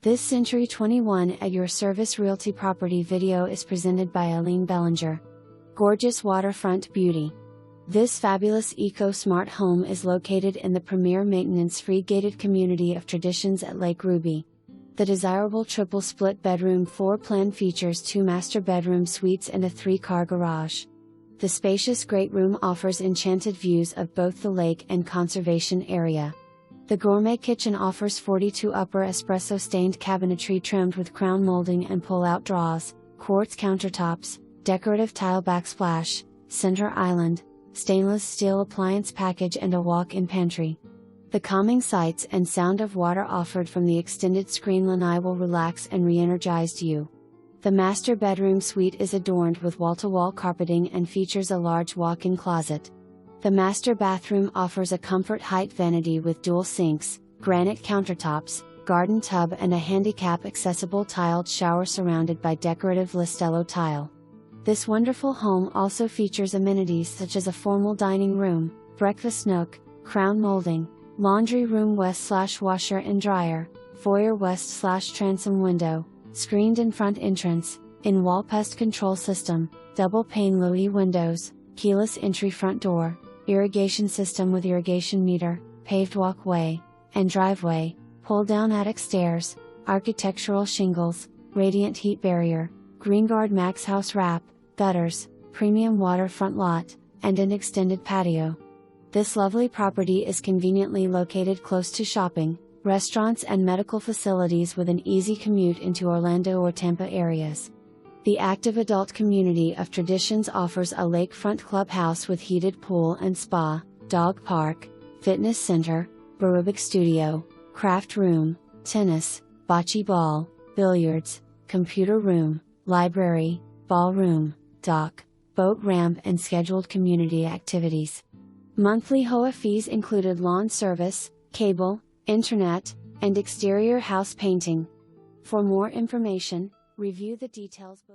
This Century 21 At Your Service Realty property video is presented by Eileen Bellinger. Gorgeous waterfront beauty. This fabulous eco-smart home is located in the premier maintenance-free gated community of Traditions at Lake Ruby. The desirable triple split bedroom floor plan features 2 master bedroom suites and a 3-car garage. The spacious great room offers enchanted views of both the lake and conservation area. The gourmet kitchen offers 42 upper espresso-stained cabinetry trimmed with crown molding and pull-out drawers, quartz countertops, decorative tile backsplash, center island, stainless steel appliance package and a walk-in pantry. The calming sights and sound of water offered from the extended screen lanai will relax and re-energize you. The master bedroom suite is adorned with wall-to-wall carpeting and features a large walk-in closet. The master bathroom offers a comfort height vanity with dual sinks, granite countertops, garden tub and a handicap accessible tiled shower surrounded by decorative Listello tile. This wonderful home also features amenities such as a formal dining room, breakfast nook, crown molding, laundry room west/washer and dryer, foyer west/transom window, screened in front entrance, in-wall pest control system, double pane Louis windows, keyless entry front door, irrigation system with irrigation meter, paved walkway and driveway, pull-down attic stairs, architectural shingles, radiant heat barrier, Greenguard max house wrap, gutters, premium waterfront lot, and an extended patio. This lovely property is conveniently located close to shopping, restaurants and medical facilities with an easy commute into Orlando or Tampa areas. The active adult community of Traditions offers a lakefront clubhouse with heated pool and spa, dog park, fitness center, aerobic studio, craft room, tennis, bocce ball, billiards, computer room, library, ballroom, dock, boat ramp and scheduled community activities. Monthly HOA fees included lawn service, cable, internet, and exterior house painting. For more information, review the details below.